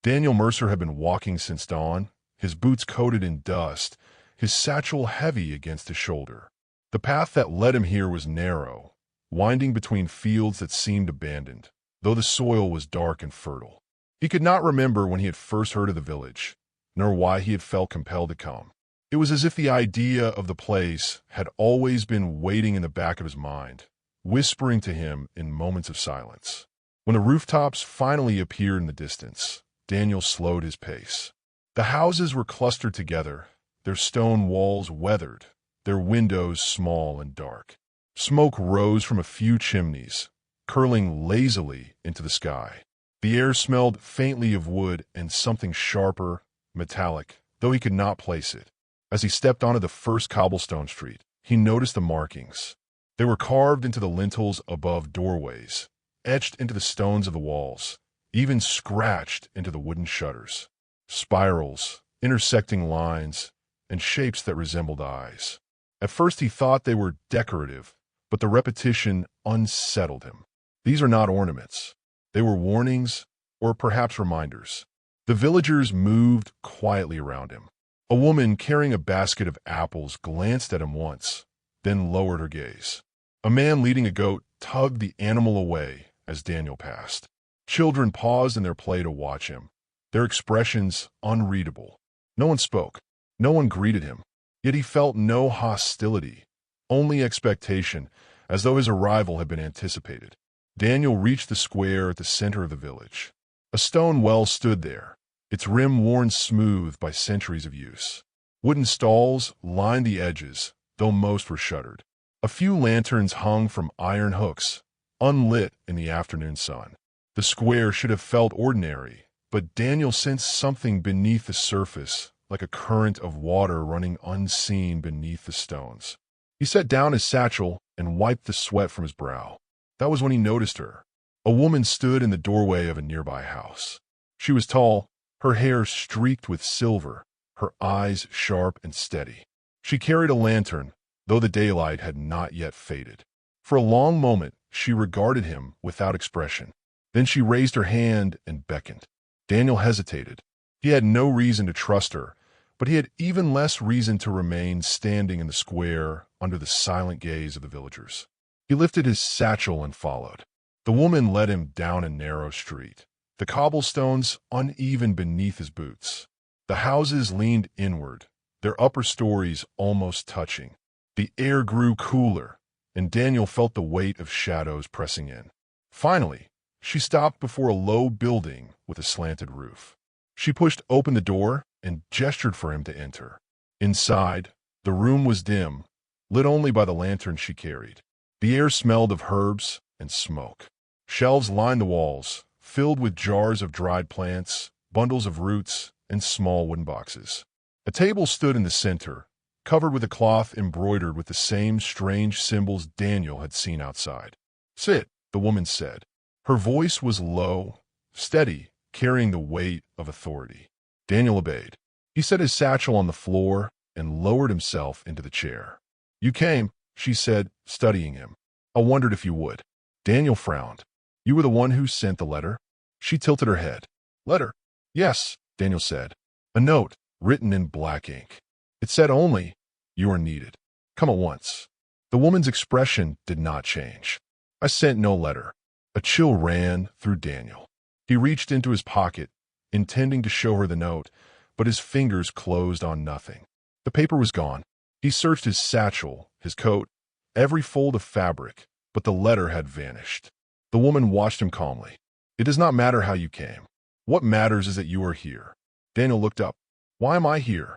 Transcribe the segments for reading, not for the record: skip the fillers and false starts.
Daniel Mercer had been walking since dawn, his boots coated in dust, his satchel heavy against his shoulder. The path that led him here was narrow, winding between fields that seemed abandoned, though the soil was dark and fertile. He could not remember when he had first heard of the village, nor why he had felt compelled to come. It was as if the idea of the place had always been waiting in the back of his mind, whispering to him in moments of silence. When the rooftops finally appeared in the distance, Daniel slowed his pace. The houses were clustered together, their stone walls weathered, their windows small and dark. Smoke rose from a few chimneys, curling lazily into the sky. The air smelled faintly of wood and something sharper, metallic, though he could not place it. As he stepped onto the first cobblestone street, he noticed the markings. They were carved into the lintels above doorways, etched into the stones of the walls, even scratched into the wooden shutters. Spirals, intersecting lines, and shapes that resembled eyes. At first he thought they were decorative, but the repetition unsettled him. These are not ornaments. They were warnings, or perhaps reminders. The villagers moved quietly around him. A woman carrying a basket of apples glanced at him once, then lowered her gaze. A man leading a goat tugged the animal away as Daniel passed. Children paused in their play to watch him, their expressions unreadable. No one spoke. No one greeted him. Yet he felt no hostility, only expectation, as though his arrival had been anticipated. Daniel reached the square at the center of the village. A stone well stood there, its rim worn smooth by centuries of use. Wooden stalls lined the edges, though most were shuttered. A few lanterns hung from iron hooks, unlit in the afternoon sun. The square should have felt ordinary, but Daniel sensed something beneath the surface, like a current of water running unseen beneath the stones. He set down his satchel and wiped the sweat from his brow. That was when he noticed her. A woman stood in the doorway of a nearby house. She was tall, her hair streaked with silver, her eyes sharp and steady. She carried a lantern, though the daylight had not yet faded. For a long moment, she regarded him without expression. Then she raised her hand and beckoned. Daniel hesitated. He had no reason to trust her, but he had even less reason to remain standing in the square under the silent gaze of the villagers. He lifted his satchel and followed. The woman led him down a narrow street, the cobblestones uneven beneath his boots. The houses leaned inward, their upper stories almost touching. The air grew cooler, and Daniel felt the weight of shadows pressing in. Finally, she stopped before a low building with a slanted roof. She pushed open the door and gestured for him to enter. Inside, the room was dim, lit only by the lantern she carried. The air smelled of herbs and smoke. Shelves lined the walls, filled with jars of dried plants, bundles of roots, and small wooden boxes. A table stood in the center, covered with a cloth embroidered with the same strange symbols Daniel had seen outside. "Sit," the woman said. Her voice was low, steady, carrying the weight of authority. Daniel obeyed. He set his satchel on the floor and lowered himself into the chair. "You came," she said, studying him. "I wondered if you would." Daniel frowned. "You were the one who sent the letter?" She tilted her head. "Letter?" "Yes," Daniel said. "A note, written in black ink. It said only, 'You are needed. Come at once.'" The woman's expression did not change. "I sent no letter." A chill ran through Daniel. He reached into his pocket, intending to show her the note, but his fingers closed on nothing. The paper was gone. He searched his satchel, his coat, every fold of fabric, but the letter had vanished. The woman watched him calmly. "It does not matter how you came. What matters is that you are here." Daniel looked up. "Why am I here?"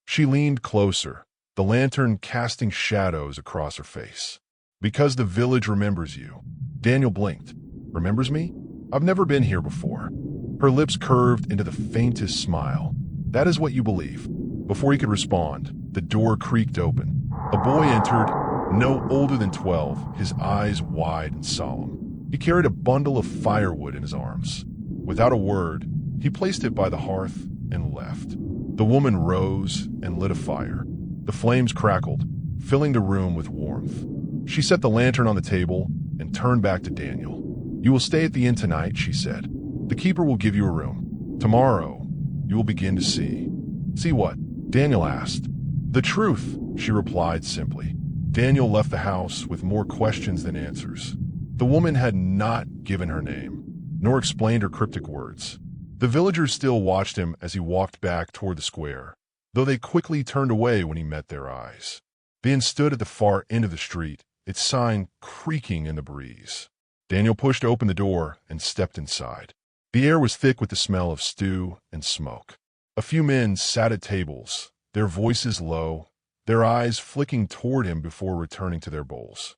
She leaned closer, the lantern casting shadows across her face. "Because the village remembers you." Daniel blinked. "Remembers me? I've never been here before." Her lips curved into the faintest smile. "That is what you believe." Before he could respond, the door creaked open. A boy entered, no older than 12, his eyes wide and solemn. He carried a bundle of firewood in his arms. Without a word, he placed it by the hearth and left. The woman rose and lit a fire. The flames crackled, filling the room with warmth. She set the lantern on the table and turned back to Daniel. "You will stay at the inn tonight," she said. "The keeper will give you a room." Tomorrow, you will begin to see. See what? Daniel asked. The truth, she replied simply. Daniel left the house with more questions than answers. The woman had not given her name, nor explained her cryptic words. The villagers still watched him as he walked back toward the square, though they quickly turned away when he met their eyes. Ben stood at the far end of the street, its sign creaking in the breeze. Daniel pushed open the door and stepped inside. The air was thick with the smell of stew and smoke. A few men sat at tables, their voices low, their eyes flicking toward him before returning to their bowls.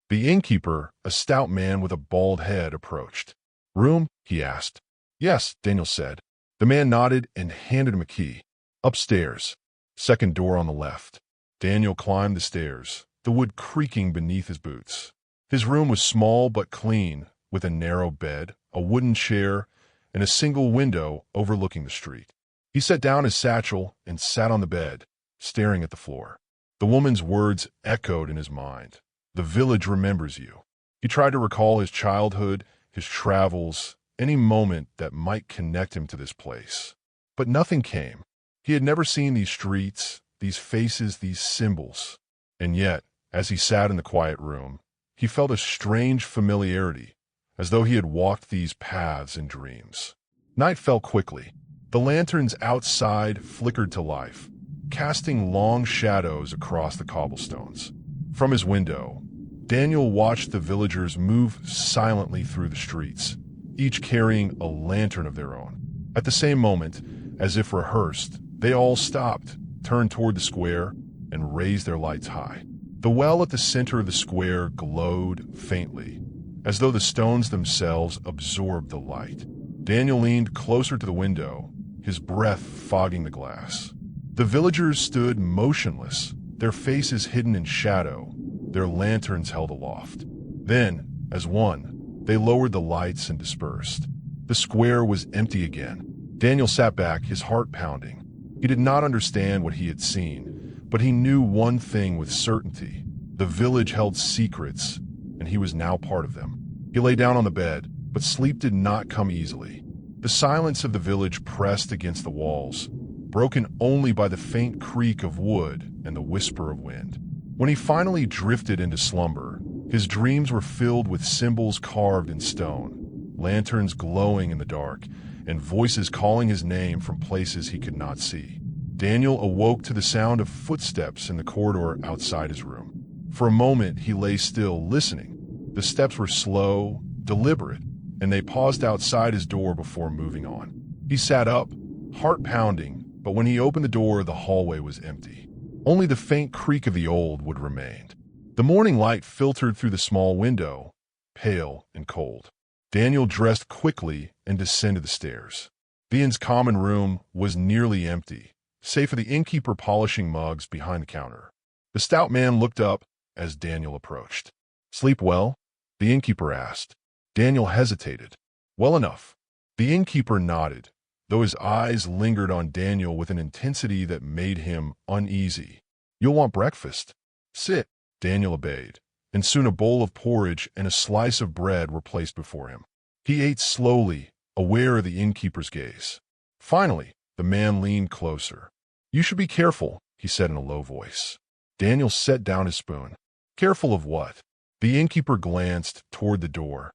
The innkeeper, a stout man with a bald head, approached. Room? He asked. Yes, Daniel said. The man nodded and handed him a key. Upstairs. Second door on the left. Daniel climbed the stairs, the wood creaking beneath his boots. His room was small but clean, with a narrow bed, a wooden chair, and a single window overlooking the street. He set down his satchel and sat on the bed, staring at the floor. The woman's words echoed in his mind. The village remembers you. He tried to recall his childhood, his travels, any moment that might connect him to this place. But nothing came. He had never seen these streets, these faces, these symbols. And yet, as he sat in the quiet room, he felt a strange familiarity, as though he had walked these paths in dreams. Night fell quickly. The lanterns outside flickered to life, casting long shadows across the cobblestones. From his window, Daniel watched the villagers move silently through the streets, each carrying a lantern of their own. At the same moment, as if rehearsed, they all stopped, turned toward the square, and raised their lights high. The well at the center of the square glowed faintly, as though the stones themselves absorbed the light. Daniel leaned closer to the window, his breath fogging the glass. The villagers stood motionless, their faces hidden in shadow, their lanterns held aloft. Then, as one, they lowered the lights and dispersed. The square was empty again. Daniel sat back, his heart pounding. He did not understand what he had seen, but he knew one thing with certainty. The village held secrets, and he was now part of them. He lay down on the bed, but sleep did not come easily. The silence of the village pressed against the walls, broken only by the faint creak of wood and the whisper of wind. When he finally drifted into slumber, his dreams were filled with symbols carved in stone, lanterns glowing in the dark, and voices calling his name from places he could not see. Daniel awoke to the sound of footsteps in the corridor outside his room. For a moment, he lay still, listening. The steps were slow, deliberate, and they paused outside his door before moving on. He sat up, heart pounding, but when he opened the door, the hallway was empty. Only the faint creak of the old wood remained. The morning light filtered through the small window, pale and cold. Daniel dressed quickly and descended the stairs. Ian's common room was nearly empty, save for the innkeeper polishing mugs behind the counter. The stout man looked up as Daniel approached. "Sleep well?" the innkeeper asked. Daniel hesitated. "Well enough." The innkeeper nodded, though his eyes lingered on Daniel with an intensity that made him uneasy. "You'll want breakfast." "Sit." Daniel obeyed, and soon a bowl of porridge and a slice of bread were placed before him. He ate slowly, aware of the innkeeper's gaze. Finally, the man leaned closer. "You should be careful," he said in a low voice. Daniel set down his spoon. "Careful of what?" The innkeeper glanced toward the door,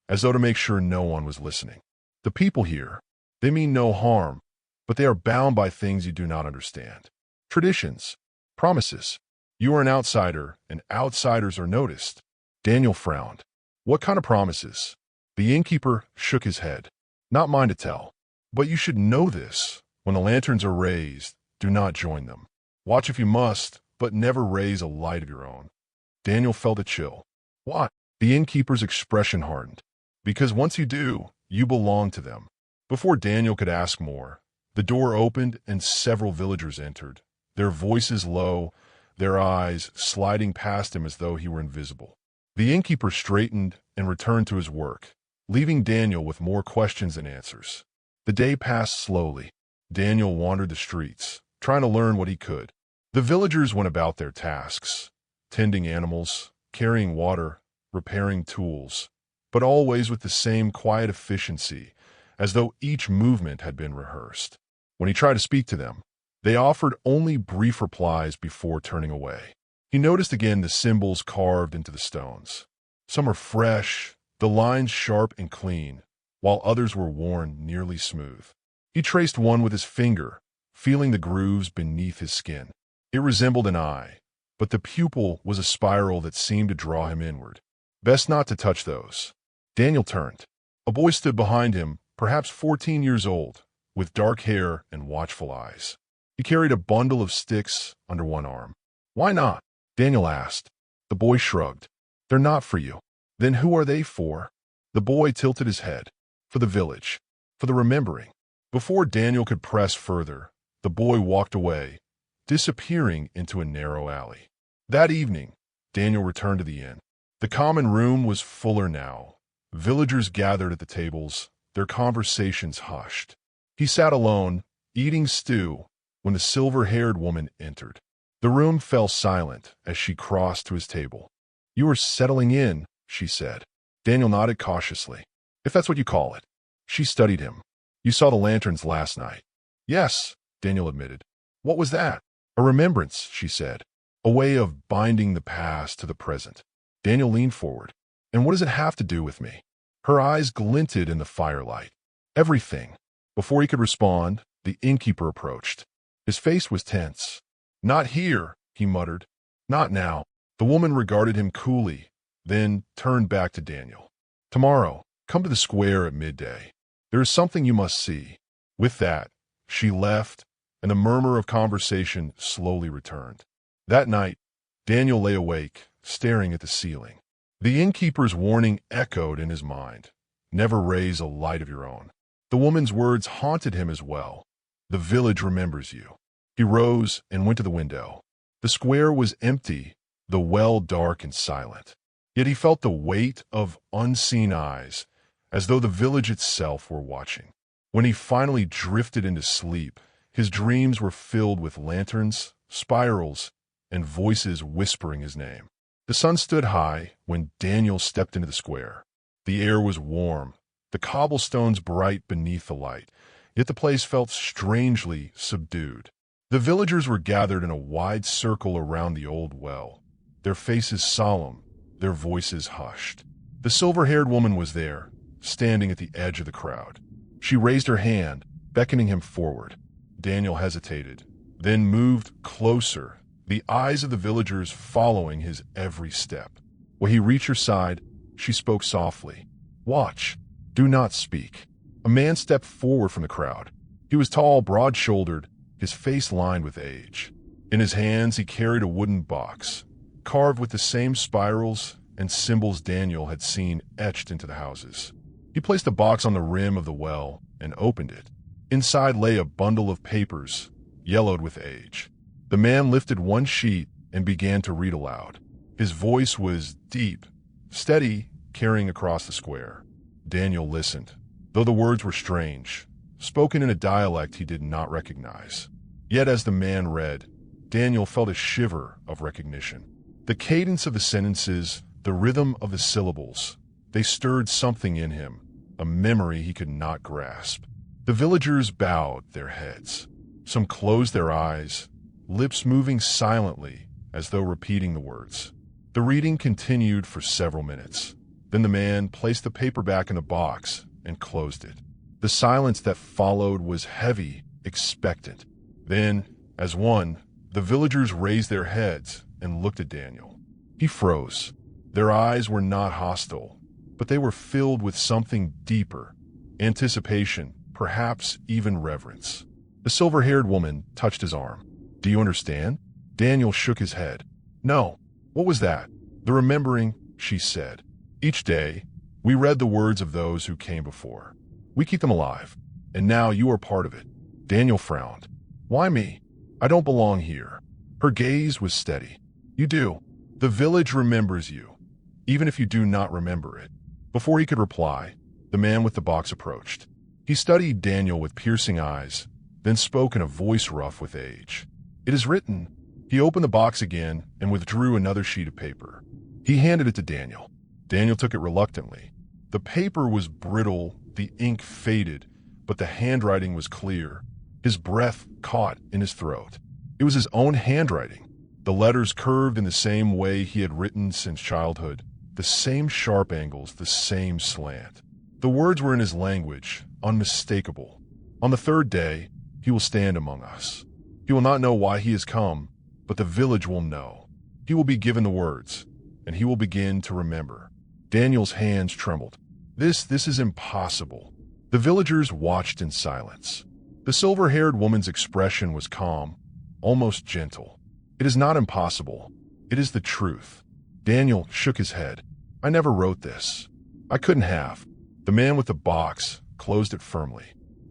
as though to make sure no one was listening. "The people here, they mean no harm, but they are bound by things you do not understand. Traditions, promises. You are an outsider, and outsiders are noticed." Daniel frowned. "What kind of promises?" The innkeeper shook his head. "Not mine to tell. But you should know this. When the lanterns are raised, do not join them. Watch if you must, but never raise a light of your own." Daniel felt a chill. "Why?" The innkeeper's expression hardened. "Because once you do, you belong to them." Before Daniel could ask more, the door opened and several villagers entered, their voices low, their eyes sliding past him as though he were invisible. The innkeeper straightened and returned to his work, leaving Daniel with more questions than answers. The day passed slowly. Daniel wandered the streets, trying to learn what he could. The villagers went about their tasks, tending animals, carrying water, repairing tools, but always with the same quiet efficiency, as though each movement had been rehearsed. When he tried to speak to them, they offered only brief replies before turning away. He noticed again the symbols carved into the stones. Some were fresh, the lines sharp and clean, while others were worn nearly smooth. He traced one with his finger, feeling the grooves beneath his skin. It resembled an eye, but the pupil was a spiral that seemed to draw him inward. Best not to touch those. Daniel turned. A boy stood behind him, perhaps 14 years old, with dark hair and watchful eyes. He carried a bundle of sticks under one arm. "Why not?" Daniel asked. The boy shrugged. "They're not for you." "Then who are they for?" The boy tilted his head. "For the village. For the remembering." Before Daniel could press further, the boy walked away, disappearing into a narrow alley. That evening, Daniel returned to the inn. The common room was fuller now. Villagers gathered at the tables, their conversations hushed. He sat alone, eating stew, when the silver-haired woman entered. The room fell silent as she crossed to his table. "You are settling in," she said. Daniel nodded cautiously. "If that's what you call it." She studied him. "You saw the lanterns last night." "Yes," Daniel admitted. "What was that?" "A remembrance," she said. "A way of binding the past to the present." Daniel leaned forward. "And what does it have to do with me?" Her eyes glinted in the firelight. "Everything." Before he could respond, the innkeeper approached. His face was tense. "Not here," he muttered. "Not now." The woman regarded him coolly, then turned back to Daniel. "Tomorrow, come to the square at midday. There is something you must see." With that, she left, and the murmur of conversation slowly returned. That night, Daniel lay awake, staring at the ceiling. The innkeeper's warning echoed in his mind. Never raise a light of your own. The woman's words haunted him as well. The village remembers you. He rose and went to the window. The square was empty, the well dark and silent. Yet he felt the weight of unseen eyes, as though the village itself were watching. When he finally drifted into sleep, his dreams were filled with lanterns, spirals, and voices whispering his name. The sun stood high when Daniel stepped into the square. The air was warm, the cobblestones bright beneath the light, yet the place felt strangely subdued. The villagers were gathered in a wide circle around the old well, their faces solemn, their voices hushed. The silver-haired woman was there, standing at the edge of the crowd. She raised her hand, beckoning him forward. Daniel hesitated, then moved closer, the eyes of the villagers following his every step. When he reached her side, she spoke softly. "Watch. Do not speak." A man stepped forward from the crowd. He was tall, broad-shouldered, his face lined with age. In his hands he carried a wooden box, carved with the same spirals and symbols Daniel had seen etched into the houses. He placed the box on the rim of the well and opened it. Inside lay a bundle of papers, yellowed with age. The man lifted one sheet and began to read aloud. His voice was deep, steady, carrying across the square. Daniel listened, though the words were strange, spoken in a dialect he did not recognize. Yet as the man read, Daniel felt a shiver of recognition. The cadence of the sentences, the rhythm of the syllables, they stirred something in him, a memory he could not grasp. The villagers bowed their heads. Some closed their eyes, lips moving silently as though repeating the words. The reading continued for several minutes. Then the man placed the paper back in the box and closed it. The silence that followed was heavy, expectant. Then, as one, the villagers raised their heads and looked at Daniel. He froze. Their eyes were not hostile, but they were filled with something deeper, anticipation, perhaps even reverence. The silver-haired woman touched his arm. "Do you understand?" Daniel shook his head. "No." "What was that?" "The remembering," she said. "Each day, we read the words of those who came before. We keep them alive, and now you are part of it." Daniel frowned. "Why me? I don't belong here." Her gaze was steady. "You do. The village remembers you, even if you do not remember it." Before he could reply, the man with the box approached. He studied Daniel with piercing eyes, then spoke in a voice rough with age. "It is written." He opened the box again and withdrew another sheet of paper. He handed it to Daniel. Daniel took it reluctantly. The paper was brittle, The ink faded, but the handwriting was clear. His breath caught in his throat. It was his own handwriting. The letters curved in the same way he had written since childhood. The same sharp angles, the same slant. The words were in his language, unmistakable. On the third day, he will stand among us. He will not know why he has come, but the village will know. He will be given the words, and he will begin to remember. Daniel's hands trembled. This is impossible. The villagers watched in silence. The silver-haired woman's expression was calm, almost gentle. It is not impossible. It is the truth. Daniel shook his head. I never wrote this. I couldn't have. The man with the box closed it firmly.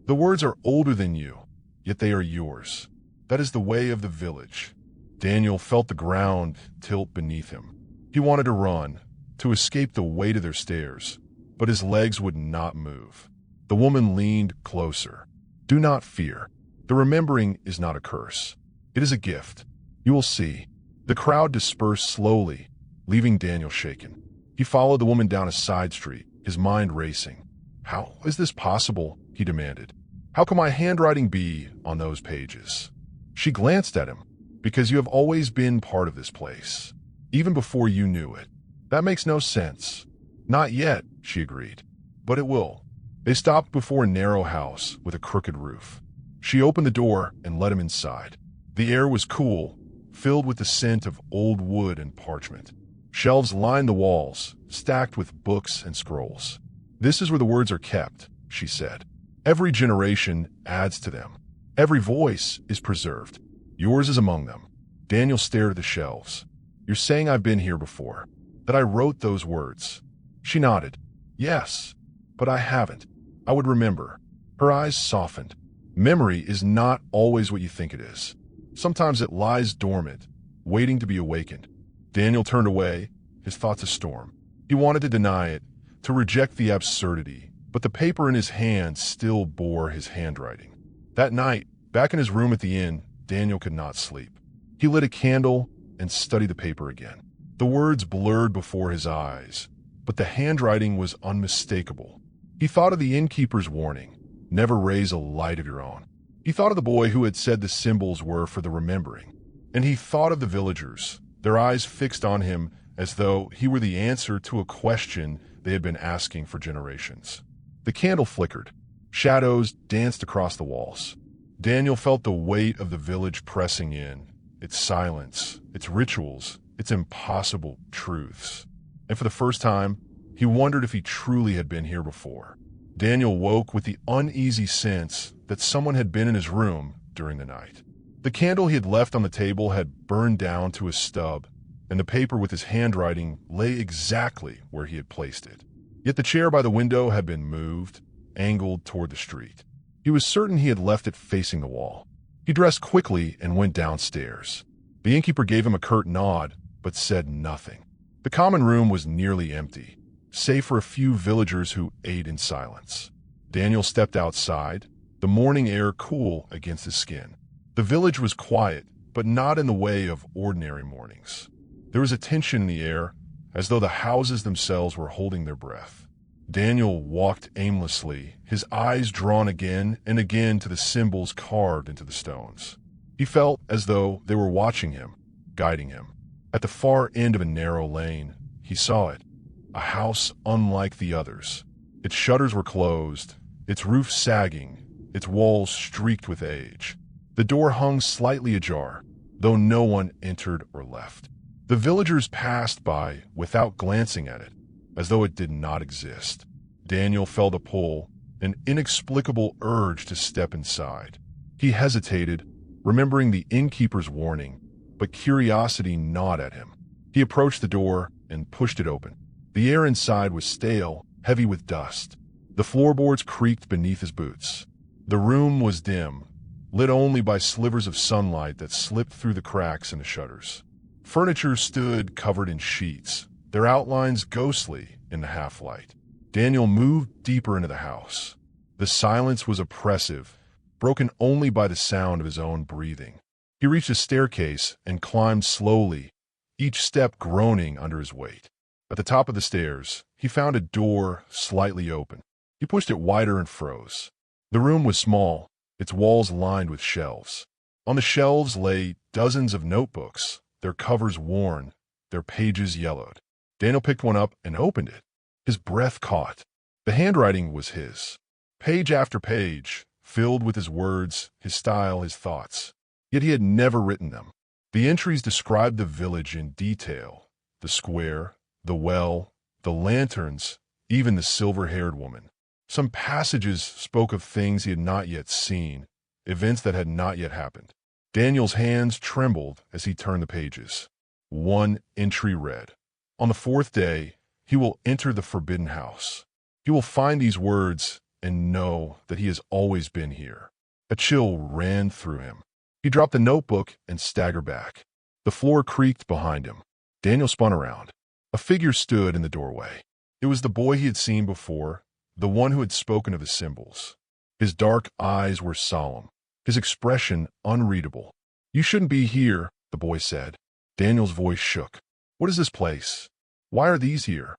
The words are older than you, yet they are yours. That is the way of the village. Daniel felt the ground tilt beneath him. He wanted to run, to escape the weight of their stares, but his legs would not move. The woman leaned closer. Do not fear. The remembering is not a curse. It is a gift. You will see. The crowd dispersed slowly, leaving Daniel shaken. He followed the woman down a side street, his mind racing. How is this possible? He demanded. How can my handwriting be on those pages? She glanced at him. Because you have always been part of this place, even before you knew it. That makes no sense. Not yet, she agreed. But it will. They stopped before a narrow house with a crooked roof. She opened the door and let him inside. The air was cool, filled with the scent of old wood and parchment. Shelves lined the walls, stacked with books and scrolls. This is where the words are kept, she said. Every generation adds to them. Every voice is preserved. Yours is among them. Daniel stared at the shelves. You're saying I've been here before, that I wrote those words. She nodded. Yes, but I haven't. I would remember. Her eyes softened. Memory is not always what you think it is. Sometimes it lies dormant, waiting to be awakened. Daniel turned away, his thoughts a storm. He wanted to deny it, to reject the absurdity, but the paper in his hand still bore his handwriting. That night, back in his room at the inn, Daniel could not sleep. He lit a candle and studied the paper again. The words blurred before his eyes, but the handwriting was unmistakable. He thought of the innkeeper's warning, never raise a light of your own. He thought of the boy who had said the symbols were for the remembering. And he thought of the villagers, their eyes fixed on him as though he were the answer to a question they had been asking for generations. The candle flickered. Shadows danced across the walls. Daniel felt the weight of the village pressing in, its silence, its rituals, its impossible truths. And for the first time, he wondered if he truly had been here before. Daniel woke with the uneasy sense that someone had been in his room during the night. The candle he had left on the table had burned down to a stub, and the paper with his handwriting lay exactly where he had placed it. Yet the chair by the window had been moved, angled toward the street. He was certain he had left it facing the wall. He dressed quickly and went downstairs. The innkeeper gave him a curt nod, but said nothing. The common room was nearly empty, save for a few villagers who ate in silence. Daniel stepped outside, the morning air cool against his skin. The village was quiet, but not in the way of ordinary mornings. There was a tension in the air, as though the houses themselves were holding their breath. Daniel walked aimlessly, his eyes drawn again and again to the symbols carved into the stones. He felt as though they were watching him, guiding him. At the far end of a narrow lane, he saw it, a house unlike the others. Its shutters were closed, its roof sagging, its walls streaked with age. The door hung slightly ajar, though no one entered or left. The villagers passed by without glancing at it, as though it did not exist. Daniel felt a pull, an inexplicable urge to step inside. He hesitated, remembering the innkeeper's warning, but curiosity gnawed at him. He approached the door and pushed it open. The air inside was stale, heavy with dust. The floorboards creaked beneath his boots. The room was dim, lit only by slivers of sunlight that slipped through the cracks in the shutters. Furniture stood covered in sheets, their outlines ghostly in the half-light. Daniel moved deeper into the house. The silence was oppressive, broken only by the sound of his own breathing. He reached a staircase and climbed slowly, each step groaning under his weight. At the top of the stairs, he found a door slightly open. He pushed it wider and froze. The room was small, its walls lined with shelves. On the shelves lay dozens of notebooks, their covers worn, their pages yellowed. Daniel picked one up and opened it. His breath caught. The handwriting was his. Page after page, filled with his words, his style, his thoughts. Yet he had never written them. The entries described the village in detail. The square, the well, the lanterns, even the silver-haired woman. Some passages spoke of things he had not yet seen, events that had not yet happened. Daniel's hands trembled as he turned the pages. One entry read, "On the fourth day, he will enter the forbidden house. He will find these words and know that he has always been here." A chill ran through him. He dropped the notebook and staggered back. The floor creaked behind him. Daniel spun around. A figure stood in the doorway. It was the boy he had seen before, the one who had spoken of his symbols. His dark eyes were solemn, his expression unreadable. "You shouldn't be here," the boy said. Daniel's voice shook. "What is this place? Why are these here?"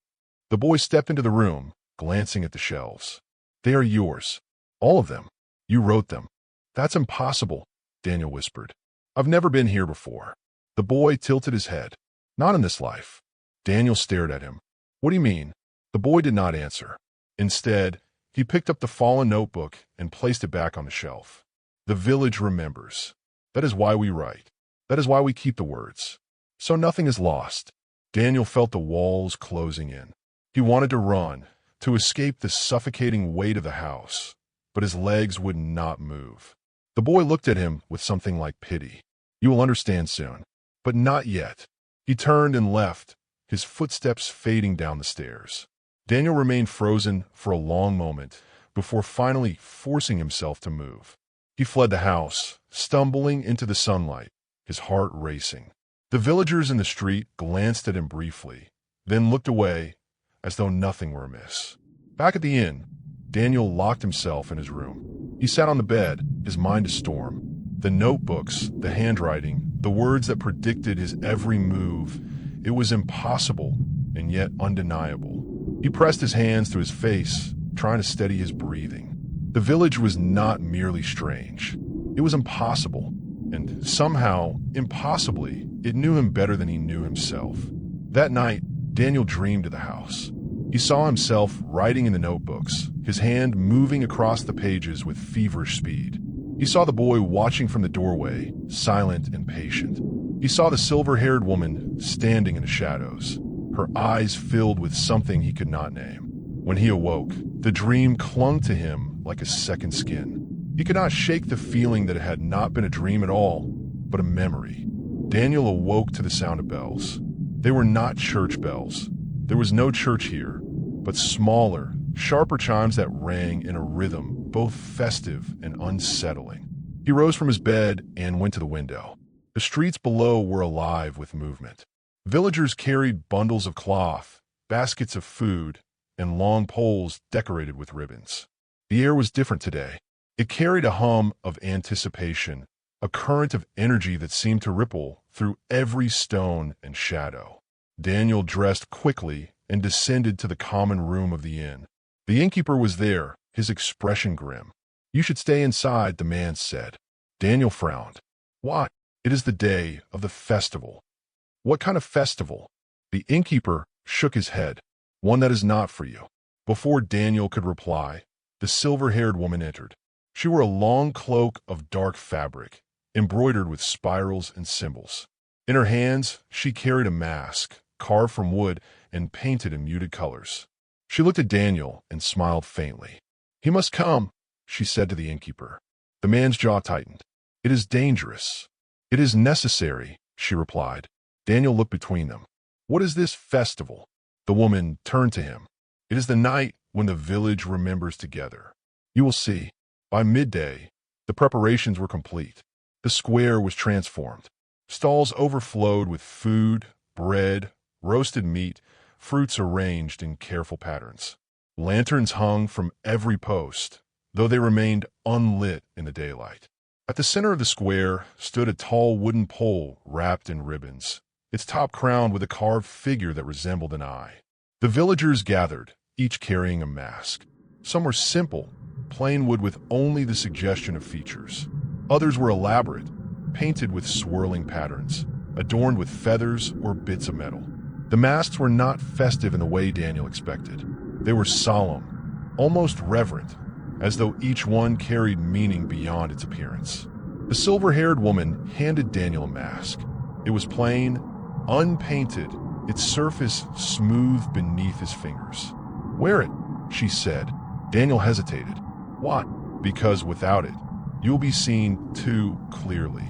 The boy stepped into the room, glancing at the shelves. "They are yours. All of them. You wrote them." "That's impossible," Daniel whispered. "I've never been here before." The boy tilted his head. "Not in this life." Daniel stared at him. "What do you mean?" The boy did not answer. Instead, he picked up the fallen notebook and placed it back on the shelf. "The village remembers. That is why we write. That is why we keep the words. So nothing is lost." Daniel felt the walls closing in. He wanted to run, to escape the suffocating weight of the house, but his legs would not move. The boy looked at him with something like pity. "You will understand soon." But not yet. He turned and left, his footsteps fading down the stairs. Daniel remained frozen for a long moment before finally forcing himself to move. He fled the house, stumbling into the sunlight, his heart racing. The villagers in the street glanced at him briefly, then looked away as though nothing were amiss. Back at the inn, Daniel locked himself in his room. He sat on the bed, his mind a storm. The notebooks, the handwriting, the words that predicted his every move. It was impossible and yet undeniable. He pressed his hands to his face, trying to steady his breathing. The village was not merely strange. It was impossible, and somehow, impossibly, it knew him better than he knew himself. That night, Daniel dreamed of the house. He saw himself writing in the notebooks, his hand moving across the pages with feverish speed. He saw the boy watching from the doorway, silent and patient. He saw the silver-haired woman standing in the shadows, her eyes filled with something he could not name. When he awoke, the dream clung to him like a second skin. He could not shake the feeling that it had not been a dream at all, but a memory. Daniel awoke to the sound of bells. They were not church bells. There was no church here, but smaller, sharper chimes that rang in a rhythm both festive and unsettling. He rose from his bed and went to the window. The streets below were alive with movement. Villagers carried bundles of cloth, baskets of food, and long poles decorated with ribbons. The air was different today. It carried a hum of anticipation, a current of energy that seemed to ripple through every stone and shadow. Daniel dressed quickly and descended to the common room of the inn. The innkeeper was there, his expression grim. "You should stay inside," the man said. Daniel frowned. "Why? It is the day of the festival." "What kind of festival?" The innkeeper shook his head. "One that is not for you." Before Daniel could reply, the silver-haired woman entered. She wore a long cloak of dark fabric, embroidered with spirals and symbols. In her hands, she carried a mask, carved from wood and painted in muted colors. She looked at Daniel and smiled faintly. "He must come," she said to the innkeeper. The man's jaw tightened. "It is dangerous." "It is necessary," she replied. Daniel looked between them. "What is this festival?" The woman turned to him. "It is the night when the village remembers together. You will see." By midday, the preparations were complete. The square was transformed. Stalls overflowed with food, bread, roasted meat, fruits arranged in careful patterns. Lanterns hung from every post, though they remained unlit in the daylight. At the center of the square stood a tall wooden pole wrapped in ribbons, its top crowned with a carved figure that resembled an eye. The villagers gathered, each carrying a mask. Some were simple, plain wood with only the suggestion of features. Others were elaborate, painted with swirling patterns, adorned with feathers or bits of metal. The masks were not festive in the way Daniel expected. They were solemn, almost reverent, as though each one carried meaning beyond its appearance. The silver-haired woman handed Daniel a mask. It was plain, unpainted, its surface smooth beneath his fingers. "Wear it," she said. Daniel hesitated. "What?" "Because without it, you'll be seen too clearly."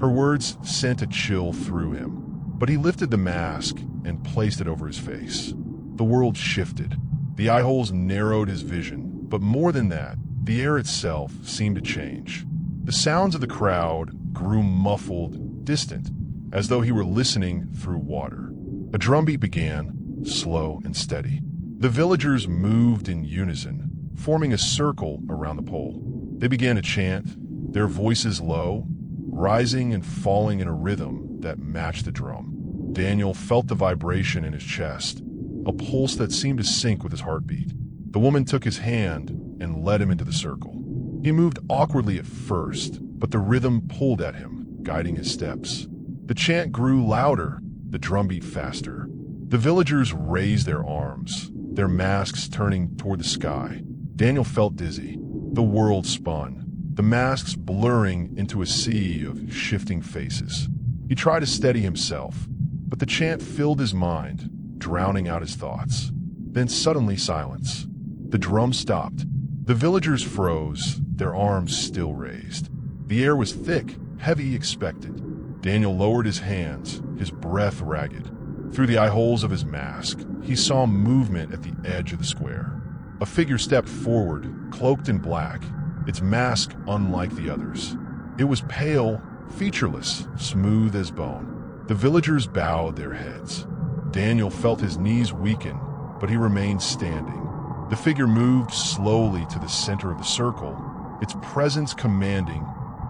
Her words sent a chill through him, but he lifted the mask and placed it over his face. The world shifted. The eye holes narrowed his vision, but more than that, the air itself seemed to change. The sounds of the crowd grew muffled, distant, as though he were listening through water. A drumbeat began, slow and steady. The villagers moved in unison, forming a circle around the pole. They began to chant, their voices low, rising and falling in a rhythm that matched the drum. Daniel felt the vibration in his chest, a pulse that seemed to sync with his heartbeat. The woman took his hand and led him into the circle. He moved awkwardly at first, but the rhythm pulled at him, guiding his steps. The chant grew louder, the drumbeat faster. The villagers raised their arms, their masks turning toward the sky. Daniel felt dizzy. The world spun, the masks blurring into a sea of shifting faces. He tried to steady himself, but the chant filled his mind, drowning out his thoughts. Then suddenly silence. The drum stopped. The villagers froze, their arms still raised. The air was thick, heavy, expectant. Daniel lowered his hands, his breath ragged. Through the eye holes of his mask, he saw movement at the edge of the square. A figure stepped forward, cloaked in black, its mask unlike the others. It was pale, featureless, smooth as bone. The villagers bowed their heads. Daniel felt his knees weaken, but he remained standing. The figure moved slowly to the center of the circle, its presence commanding,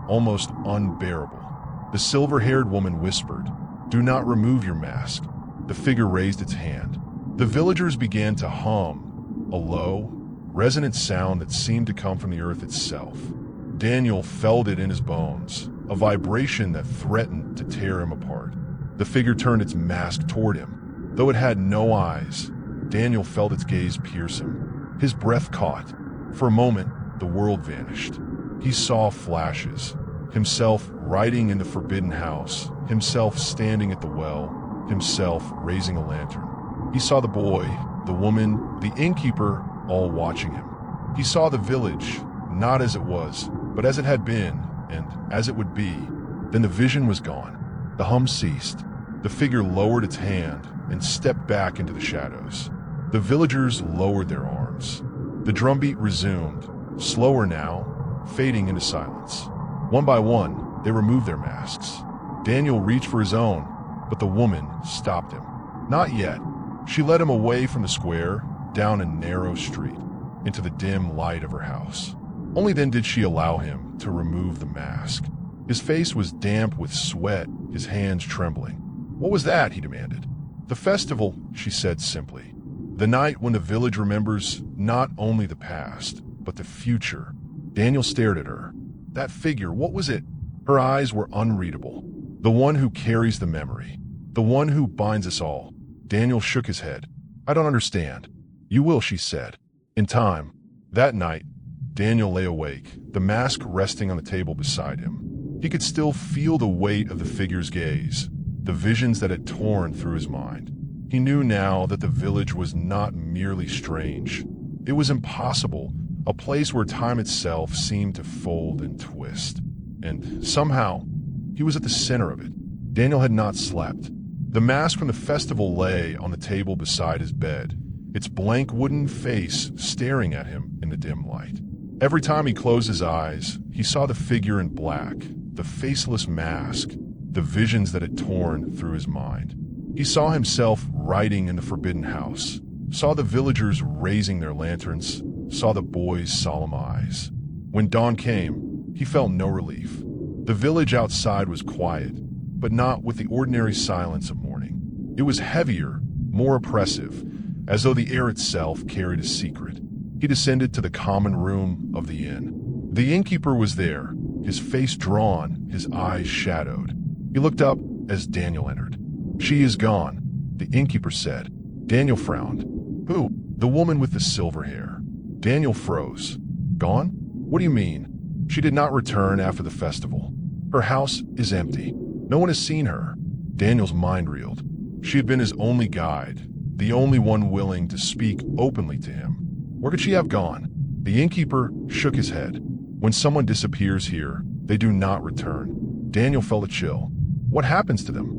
almost unbearable. The silver-haired woman whispered, "Do not remove your mask." The figure raised its hand. The villagers began to hum, a low, resonant sound that seemed to come from the earth itself. Daniel felt it in his bones, a vibration that threatened to tear him apart. The figure turned its mask toward him. Though it had no eyes, Daniel felt its gaze pierce him. His breath caught. For a moment, the world vanished. He saw flashes. Himself riding in the forbidden house, himself standing at the well, himself raising a lantern. He saw the boy, the woman, the innkeeper, all watching him. He saw the village, not as it was, but as it had been, and as it would be. Then the vision was gone. The hum ceased. The figure lowered its hand and stepped back into the shadows. The villagers lowered their arms. The drumbeat resumed, slower now, fading into silence. One by one, they removed their masks. Daniel reached for his own, but the woman stopped him. Not yet. She led him away from the square, down a narrow street, into the dim light of her house. Only then did she allow him to remove the mask. His face was damp with sweat, his hands trembling. "What was that?" he demanded. "The festival," she said simply. "The night when the village remembers not only the past, but the future." Daniel stared at her. That figure, what was it? Her eyes were unreadable. The one who carries the memory. The one who binds us all. Daniel shook his head. "I don't understand." "You will," she said. "In time." That night, Daniel lay awake, the mask resting on the table beside him. He could still feel the weight of the figure's gaze, the visions that had torn through his mind. He knew now that the village was not merely strange. It was impossible, a place where time itself seemed to fold and twist. And somehow, he was at the center of it. Daniel had not slept. The mask from the festival lay on the table beside his bed, its blank wooden face staring at him in the dim light. Every time he closed his eyes, he saw the figure in black, the faceless mask, the visions that had torn through his mind. He saw himself riding in the forbidden house, saw the villagers raising their lanterns, saw the boy's solemn eyes. When dawn came, he felt no relief. The village outside was quiet, but not with the ordinary silence of morning. It was heavier, more oppressive, as though the air itself carried a secret. He descended to the common room of the inn. The innkeeper was there, his face drawn, his eyes shadowed. He looked up as Daniel entered. "She is gone," the innkeeper said. Daniel frowned. "Who?" "The woman with the silver hair." Daniel froze. "Gone? What do you mean?" "She did not return after the festival. Her house is empty. No one has seen her." Daniel's mind reeled. She had been his only guide, the only one willing to speak openly to him. Where could she have gone? The innkeeper shook his head. "When someone disappears here, they do not return." Daniel felt a chill. "What happens to them?"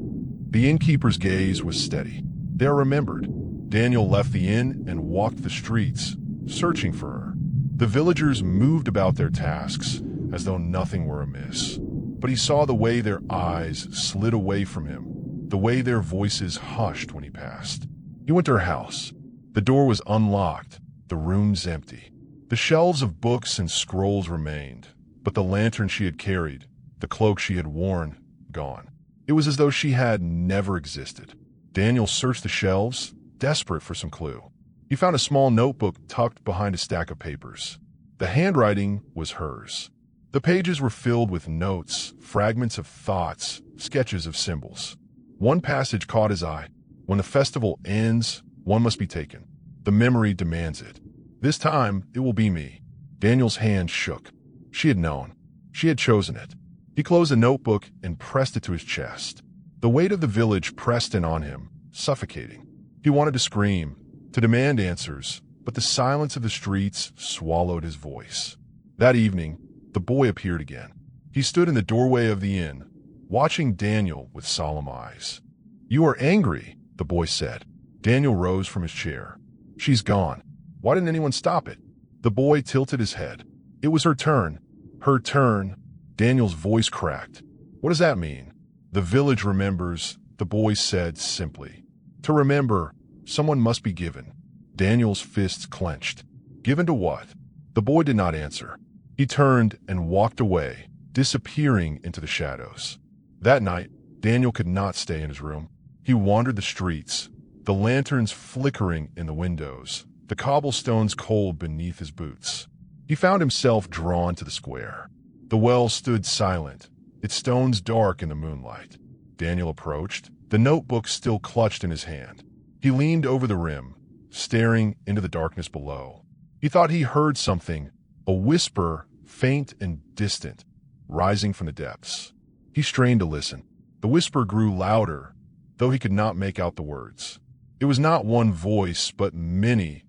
The innkeeper's gaze was steady. "They are remembered." Daniel left the inn and walked the streets, searching for her. The villagers moved about their tasks as though nothing were amiss. But he saw the way their eyes slid away from him, the way their voices hushed when he passed. He went to her house. The door was unlocked, the rooms empty. The shelves of books and scrolls remained, but the lantern she had carried, the cloak she had worn, gone. It was as though she had never existed. Daniel searched the shelves, desperate for some clue. He found a small notebook tucked behind a stack of papers. The handwriting was hers. The pages were filled with notes, fragments of thoughts, sketches of symbols. One passage caught his eye. "When the festival ends, one must be taken. The memory demands it. This time, it will be me." Daniel's hand shook. She had known. She had chosen it. He closed the notebook and pressed it to his chest. The weight of the village pressed in on him, suffocating. He wanted to scream, to demand answers, but the silence of the streets swallowed his voice. That evening, the boy appeared again. He stood in the doorway of the inn, watching Daniel with solemn eyes. "You are angry," the boy said. Daniel rose from his chair. "She's gone. Why didn't anyone stop it?" The boy tilted his head. "It was her turn. Her turn." Daniel's voice cracked. "What does that mean?" "The village remembers," the boy said simply. "To remember, someone must be given." Daniel's fists clenched. "Given to what?" The boy did not answer. He turned and walked away, disappearing into the shadows. That night, Daniel could not stay in his room. He wandered the streets, the lanterns flickering in the windows, the cobblestones cold beneath his boots. He found himself drawn to the square. The well stood silent, its stones dark in the moonlight. Daniel approached, the notebook still clutched in his hand. He leaned over the rim, staring into the darkness below. He thought he heard something, a whisper, faint and distant, rising from the depths. He strained to listen. The whisper grew louder, though he could not make out the words. It was not one voice, but many,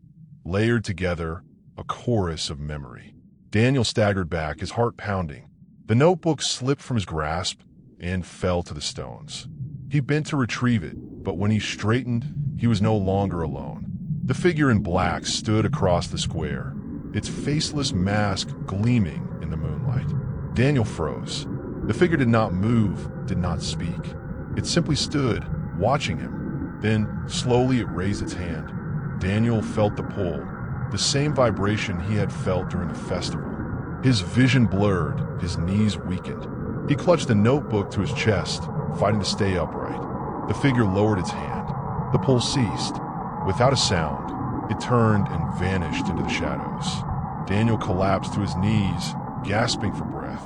layered together, a chorus of memory. Daniel staggered back, his heart pounding. The notebook slipped from his grasp and fell to the stones. He bent to retrieve it, but when he straightened, he was no longer alone. The figure in black stood across the square, its faceless mask gleaming in the moonlight. Daniel froze. The figure did not move, did not speak. It simply stood, watching him. Then, slowly, it raised its hand. Daniel felt the pull, the same vibration he had felt during the festival. His vision blurred, his knees weakened. He clutched the notebook to his chest, fighting to stay upright. The figure lowered its hand. The pull ceased. Without a sound, it turned and vanished into the shadows. Daniel collapsed to his knees, gasping for breath.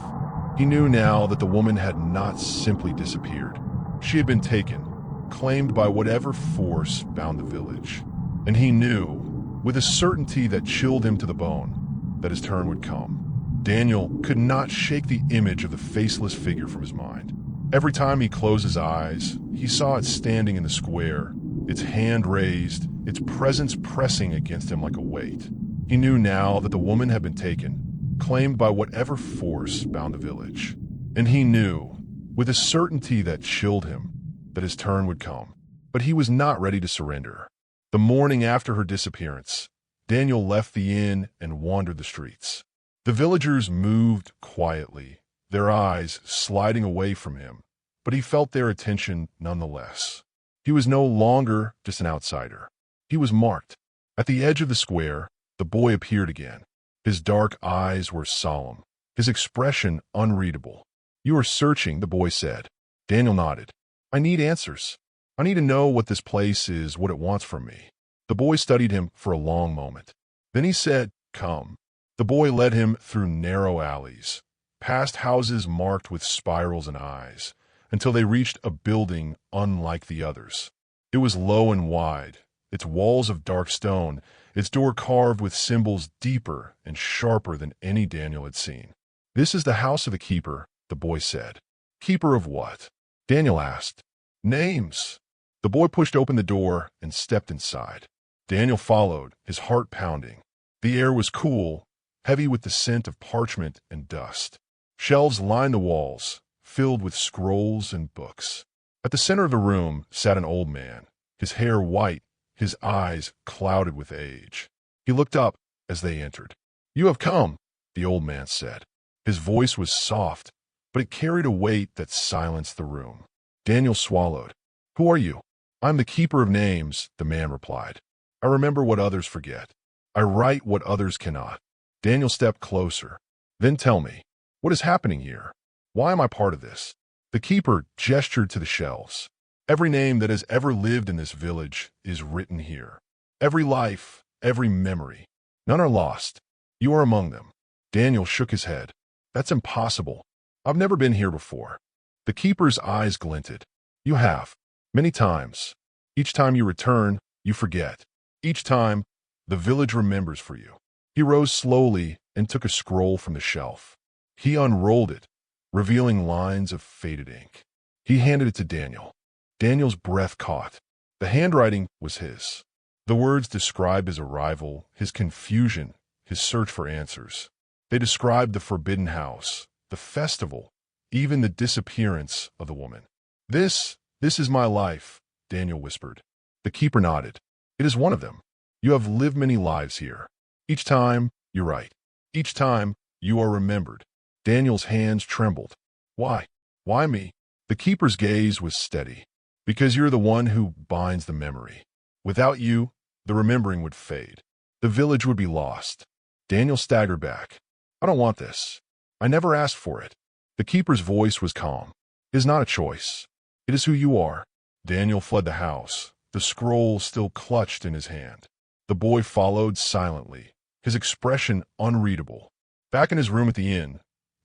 He knew now that the woman had not simply disappeared. She had been taken, claimed by whatever force bound the village. And he knew, with a certainty that chilled him to the bone, that his turn would come. Daniel could not shake the image of the faceless figure from his mind. Every time he closed his eyes, he saw it standing in the square, its hand raised, its presence pressing against him like a weight. He knew now that the woman had been taken, claimed by whatever force bound the village. And he knew, with a certainty that chilled him, that his turn would come. But he was not ready to surrender. The morning after her disappearance, Daniel left the inn and wandered the streets. The villagers moved quietly, their eyes sliding away from him, but he felt their attention nonetheless. He was no longer just an outsider. He was marked. At the edge of the square, the boy appeared again. His dark eyes were solemn, his expression unreadable. "You are searching," the boy said. Daniel nodded. "I need answers. I need to know what this place is, what it wants from me." The boy studied him for a long moment. Then he said, "Come." The boy led him through narrow alleys, past houses marked with spirals and eyes, until they reached a building unlike the others. It was low and wide, its walls of dark stone, its door carved with symbols deeper and sharper than any Daniel had seen. "This is the house of the keeper," the boy said. "Keeper of what?" Daniel asked. "Names." The boy pushed open the door and stepped inside. Daniel followed, his heart pounding. The air was cool, heavy with the scent of parchment and dust. Shelves lined the walls, filled with scrolls and books. At the center of the room sat an old man, his hair white, his eyes clouded with age. He looked up as they entered. "You have come," the old man said. His voice was soft, but it carried a weight that silenced the room. Daniel swallowed. "Who are you?" "I'm the keeper of names," the man replied. "I remember what others forget. I write what others cannot." Daniel stepped closer. "Then tell me, what is happening here? Why am I part of this?" The keeper gestured to the shelves. "Every name that has ever lived in this village is written here. Every life, every memory. None are lost. You are among them." Daniel shook his head. "That's impossible. I've never been here before." The keeper's eyes glinted. "You have. Many times. Each time you return, you forget. Each time, the village remembers for you." He rose slowly and took a scroll from the shelf. He unrolled it, revealing lines of faded ink. He handed it to Daniel. Daniel's breath caught. The handwriting was his. The words described his arrival, his confusion, his search for answers. They described the forbidden house, the festival, even the disappearance of the woman. This is my life," Daniel whispered. The keeper nodded. "It is one of them. You have lived many lives here. Each time, you write. Each time, you are remembered." Daniel's hands trembled. "Why? Why me?" The keeper's gaze was steady. "Because you're the one who binds the memory. Without you, the remembering would fade. The village would be lost." Daniel staggered back. "I don't want this. I never asked for it." The keeper's voice was calm. "It is not a choice. It is who you are." Daniel fled the house, the scroll still clutched in his hand. The boy followed silently, his expression unreadable. Back in his room at the inn,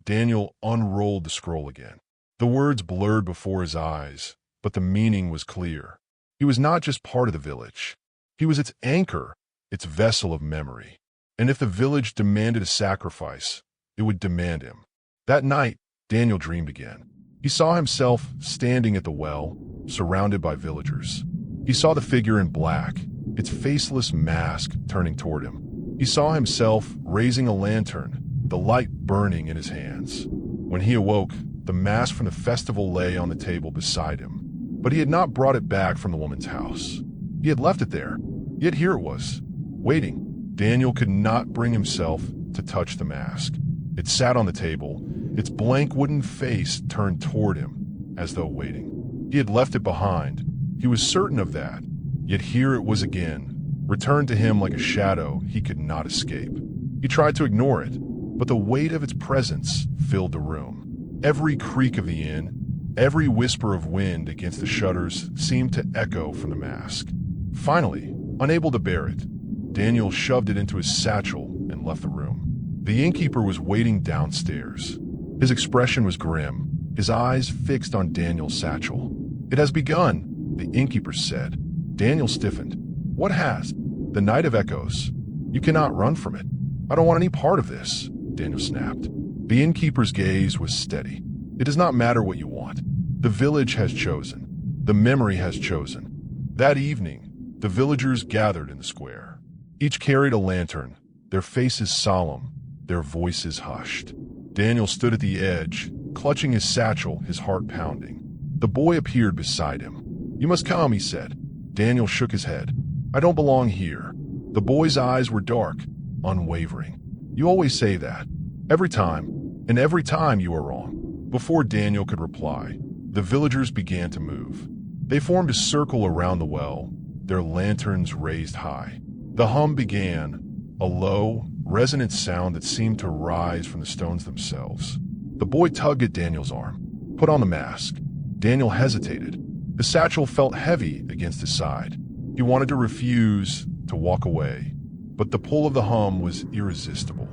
Daniel unrolled the scroll again. The words blurred before his eyes, but the meaning was clear. He was not just part of the village. He was its anchor, its vessel of memory. And if the village demanded a sacrifice, it would demand him. That night, Daniel dreamed again. He saw himself standing at the well, surrounded by villagers. He saw the figure in black, its faceless mask turning toward him. He saw himself raising a lantern, the light burning in his hands. When he awoke, the mask from the festival lay on the table beside him. But he had not brought it back from the woman's house. He had left it there, yet here it was, waiting. Daniel could not bring himself to touch the mask. It sat on the table, its blank wooden face turned toward him, as though waiting. He had left it behind. He was certain of that. Yet here it was again, returned to him like a shadow he could not escape. He tried to ignore it, but the weight of its presence filled the room. Every creak of the inn, every whisper of wind against the shutters seemed to echo from the mask. Finally, unable to bear it, Daniel shoved it into his satchel and left the room. The innkeeper was waiting downstairs. His expression was grim, his eyes fixed on Daniel's satchel. "It has begun," the innkeeper said. Daniel stiffened. "What has?" "The night of echoes. You cannot run from it." "I don't want any part of this," Daniel snapped. The innkeeper's gaze was steady. "It does not matter what you want. The village has chosen. The memory has chosen." That evening, the villagers gathered in the square. Each carried a lantern, their faces solemn, their voices hushed. Daniel stood at the edge, clutching his satchel, his heart pounding. The boy appeared beside him. "You must come," he said. Daniel shook his head. "I don't belong here." The boy's eyes were dark, unwavering. "You always say that. Every time, and every time you are wrong." Before Daniel could reply, the villagers began to move. They formed a circle around the well, their lanterns raised high. The hum began, a low, resonant sound that seemed to rise from the stones themselves. The boy tugged at Daniel's arm. "Put on the mask." Daniel hesitated. The satchel felt heavy against his side. He wanted to refuse, to walk away, but the pull of the hum was irresistible.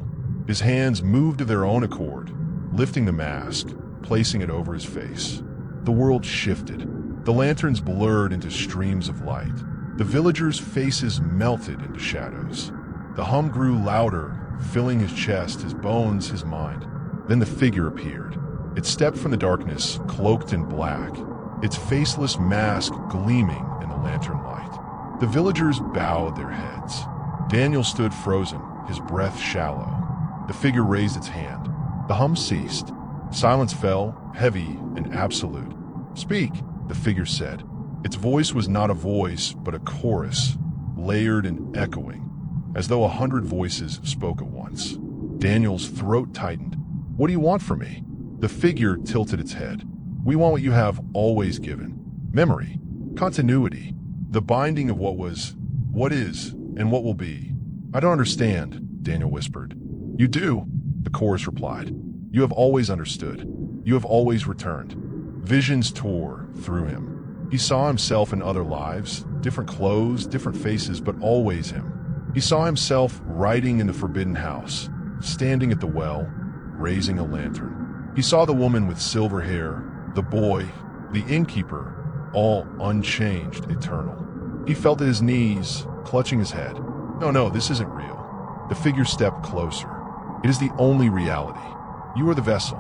His hands moved of their own accord, lifting the mask, placing it over his face. The world shifted. The lanterns blurred into streams of light. The villagers' faces melted into shadows. The hum grew louder, filling his chest, his bones, his mind. Then the figure appeared. It stepped from the darkness, cloaked in black, its faceless mask gleaming in the lantern light. The villagers bowed their heads. Daniel stood frozen, his breath shallow. The figure raised its hand. The hum ceased. Silence fell, heavy and absolute. "Speak," the figure said. Its voice was not a voice, but a chorus, layered and echoing, as though 100 voices spoke at once. Daniel's throat tightened. "What do you want from me?" The figure tilted its head. "We want what you have always given. Memory, continuity, the binding of what was, what is, and what will be." "I don't understand," Daniel whispered. "You do," the chorus replied. "You have always understood. You have always returned." Visions tore through him. He saw himself in other lives, different clothes, different faces, but always him. He saw himself writing in the forbidden house, standing at the well, raising a lantern. He saw the woman with silver hair, the boy, the innkeeper, all unchanged, eternal. He felt at his knees, clutching his head. No, this isn't real." The figure stepped closer. "It is the only reality. You are the vessel.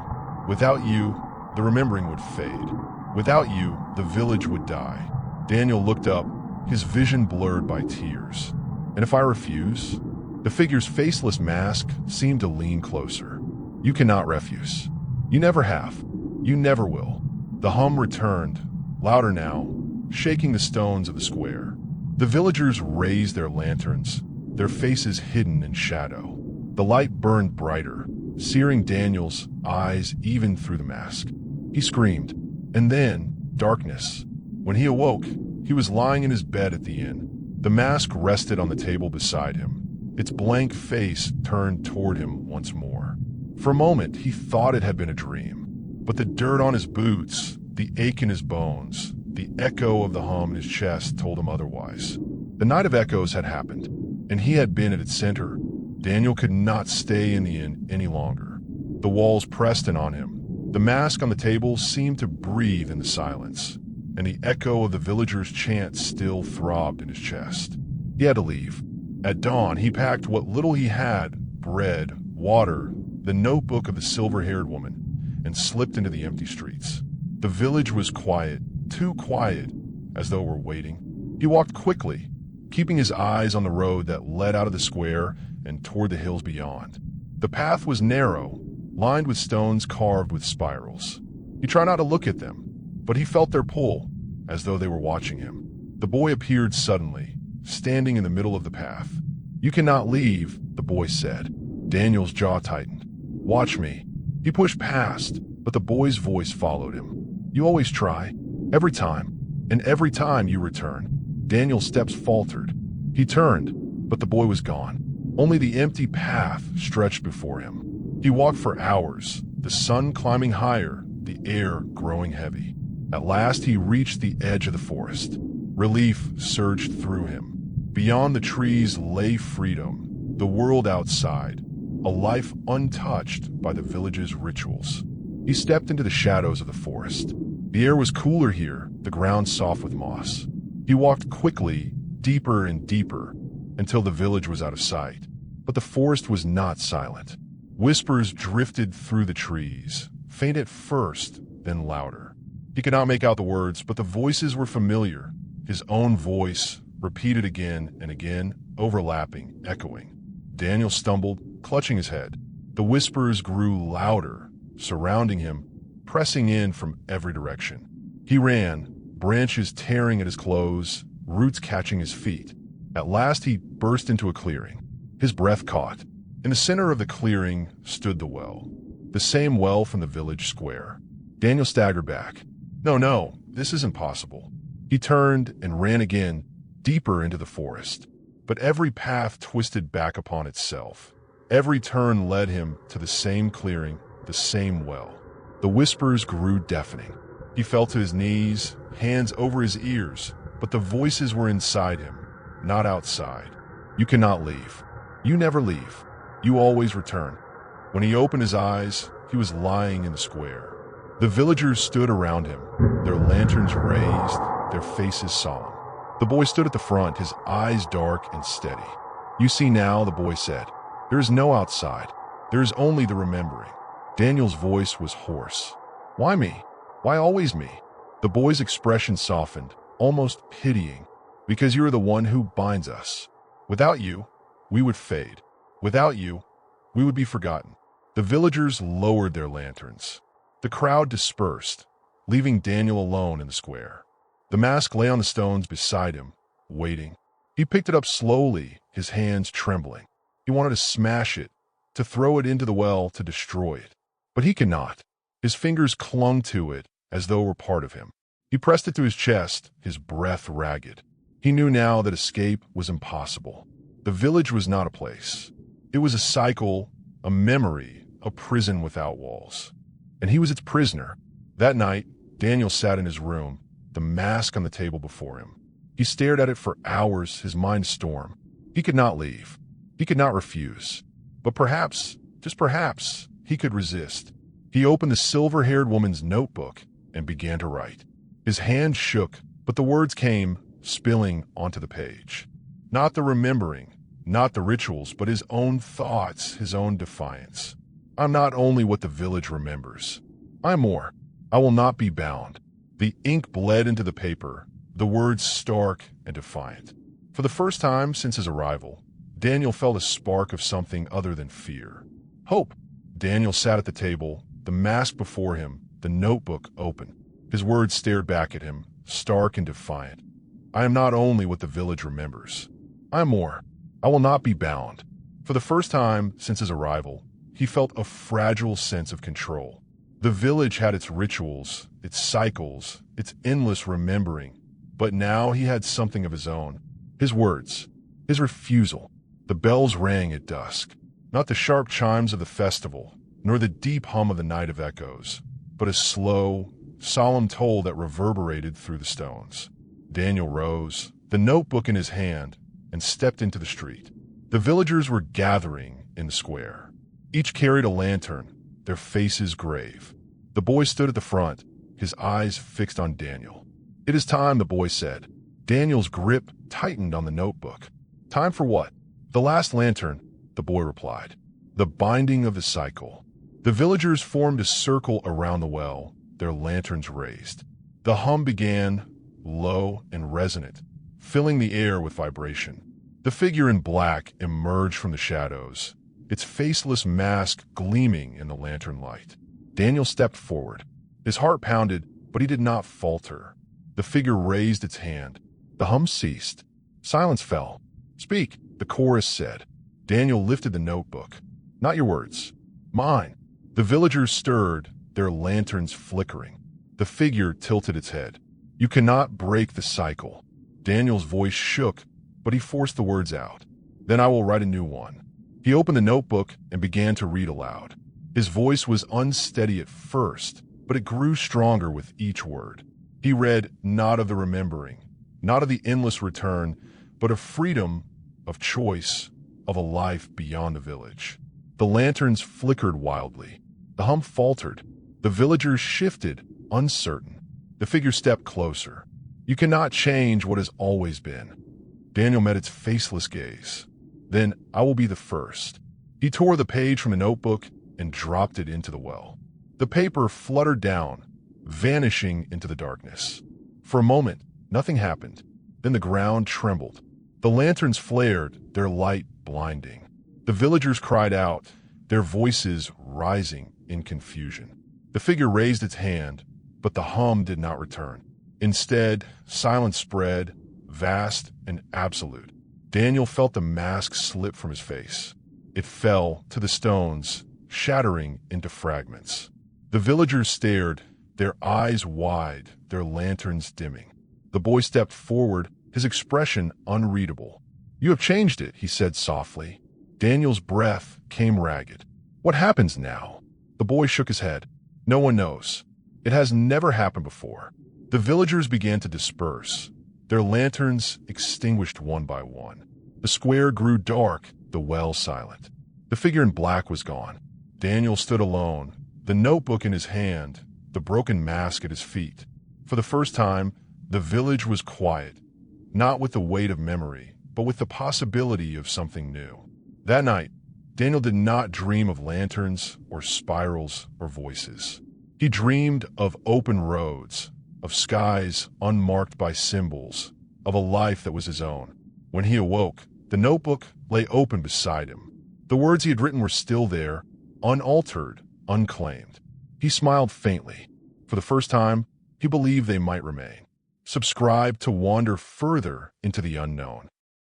Without you, the remembering would fade. Without you, the village would die." Daniel looked up, his vision blurred by tears. "And if I refuse?" The figure's faceless mask seemed to lean closer. "You cannot refuse. You never have. You never will." The hum returned, louder now, shaking the stones of the square. The villagers raised their lanterns, their faces hidden in shadow. The light burned brighter, searing Daniel's eyes even through the mask. He screamed, and then darkness. When he awoke, he was lying in his bed at the inn. The mask rested on the table beside him, its blank face turned toward him once more. For a moment, he thought it had been a dream, but the dirt on his boots, the ache in his bones, the echo of the hum in his chest told him otherwise. The night of echoes had happened, and he had been at its center. Daniel could not stay in the inn any longer. The walls pressed in on him. The mask on the table seemed to breathe in the silence, and the echo of the villagers' chant still throbbed in his chest. He had to leave. At dawn, he packed what little he had, bread, water, the notebook of the silver-haired woman, and slipped into the empty streets. The village was quiet, too quiet, as though it were waiting. He walked quickly, keeping his eyes on the road that led out of the square and toward the hills beyond. The path was narrow, lined with stones carved with spirals. He tried not to look at them, but he felt their pull, as though they were watching him. The boy appeared suddenly, standing in the middle of the path. "You cannot leave," the boy said. Daniel's jaw tightened. "Watch me." He pushed past, but the boy's voice followed him. "You always try. Every time. And every time you return." Daniel's steps faltered. He turned, but the boy was gone. Only the empty path stretched before him. He walked for hours, the sun climbing higher, the air growing heavy. At last he reached the edge of the forest. Relief surged through him. Beyond the trees lay freedom, the world outside, a life untouched by the village's rituals. He stepped into the shadows of the forest. The air was cooler here, the ground soft with moss. He walked quickly, deeper and deeper, until the village was out of sight. But the forest was not silent. Whispers drifted through the trees, faint at first, then louder. He could not make out the words, but the voices were familiar. His own voice, repeated again and again, overlapping, echoing. Daniel stumbled, clutching his head. The whispers grew louder, surrounding him, pressing in from every direction. He ran, branches tearing at his clothes, roots catching his feet. At last he burst into a clearing. His breath caught. In the center of the clearing stood the well, the same well from the village square. Daniel staggered back. No, this isn't possible. He turned and ran again, deeper into the forest. But every path twisted back upon itself. Every turn led him to the same clearing, the same well. The whispers grew deafening. He fell to his knees, hands over his ears, but the voices were inside him, not outside. "You cannot leave. You never leave. You always return. When he opened his eyes, he was lying in the square. The villagers stood around him, their lanterns raised, their faces solemn. The boy stood at the front, his eyes dark and steady. You see now, the boy said, there is no outside. There is only the remembering. Daniel's voice was hoarse. Why me? Why always me? The boy's expression softened, almost pitying. Because you are the one who binds us. Without you, we would fade. Without you, we would be forgotten. The villagers lowered their lanterns. The crowd dispersed, leaving Daniel alone in the square. The mask lay on the stones beside him, waiting. He picked it up slowly, his hands trembling. He wanted to smash it, to throw it into the well, to destroy it. But he could not. His fingers clung to it as though it were part of him. He pressed it to his chest, his breath ragged. He knew now that escape was impossible. The village was not a place. It was a cycle, a memory, a prison without walls. And he was its prisoner. That night, Daniel sat in his room, the mask on the table before him. He stared at it for hours, his mind a storm. He could not leave. He could not refuse. But perhaps, just perhaps, he could resist. He opened the silver-haired woman's notebook and began to write. His hand shook, but the words came, spilling onto the page. Not the remembering, not the rituals, but his own thoughts, his own defiance. I'm not only what the village remembers. I'm more. I will not be bound. The ink bled into the paper, the words stark and defiant. For the first time since his arrival, Daniel felt a spark of something other than fear. Hope. Daniel sat at the table, the mask before him, the notebook open. His words stared back at him, stark and defiant. I am not only what the village remembers. I am more. I will not be bound. For the first time since his arrival, he felt a fragile sense of control. The village had its rituals, its cycles, its endless remembering, but now he had something of his own. His words, his refusal. The bells rang at dusk, not the sharp chimes of the festival, nor the deep hum of the night of echoes, but a slow, solemn toll that reverberated through the stones. Daniel rose, the notebook in his hand, and stepped into the street. The villagers were gathering in the square. Each carried a lantern, their faces grave. The boy stood at the front, his eyes fixed on Daniel. It is time, the boy said. Daniel's grip tightened on the notebook. Time for what? The last lantern, the boy replied. The binding of the cycle. The villagers formed a circle around the well, their lanterns raised. The hum began, low and resonant, filling the air with vibration. The figure in black emerged from the shadows, its faceless mask gleaming in the lantern light. Daniel stepped forward. His heart pounded, but he did not falter. The figure raised its hand. The hum ceased. Silence fell. Speak, the chorus said. Daniel lifted the notebook. Not your words. Mine. The villagers stirred, their lanterns flickering. The figure tilted its head. You cannot break the cycle. Daniel's voice shook, but he forced the words out. Then I will write a new one. He opened the notebook and began to read aloud. His voice was unsteady at first, but it grew stronger with each word. He read not of the remembering, not of the endless return, but of freedom, of choice, of a life beyond the village. The lanterns flickered wildly. The hum faltered. The villagers shifted, uncertain. The figure stepped closer. You cannot change what has always been. Daniel met its faceless gaze. Then I will be the first. He tore the page from the notebook and dropped it into the well. The paper fluttered down, vanishing into the darkness. For a moment, nothing happened. Then the ground trembled. The lanterns flared, their light blinding. The villagers cried out, their voices rising in confusion. The figure raised its hand, but the hum did not return. Instead, silence spread, vast and absolute. Daniel felt the mask slip from his face. It fell to the stones, shattering into fragments. The villagers stared, their eyes wide, their lanterns dimming. The boy stepped forward, his expression unreadable. You have changed it, he said softly. Daniel's breath came ragged. What happens now? The boy shook his head. No one knows. It has never happened before. The villagers began to disperse. Their lanterns extinguished one by one. The square grew dark, the the well silent. The figure in black was gone. Daniel stood alone, the notebook in his hand, the broken mask at his feet. For the first time, the village was quiet, not with the weight of memory, but with the possibility of something new. That night, Daniel did not dream of lanterns or spirals or voices. He dreamed of open roads, of skies unmarked by symbols, of a life that was his own. When he awoke, the notebook lay open beside him. The words he had written were still there, unaltered, unclaimed. He smiled faintly. For the first time, he believed they might remain. Subscribe to wander further into the unknown.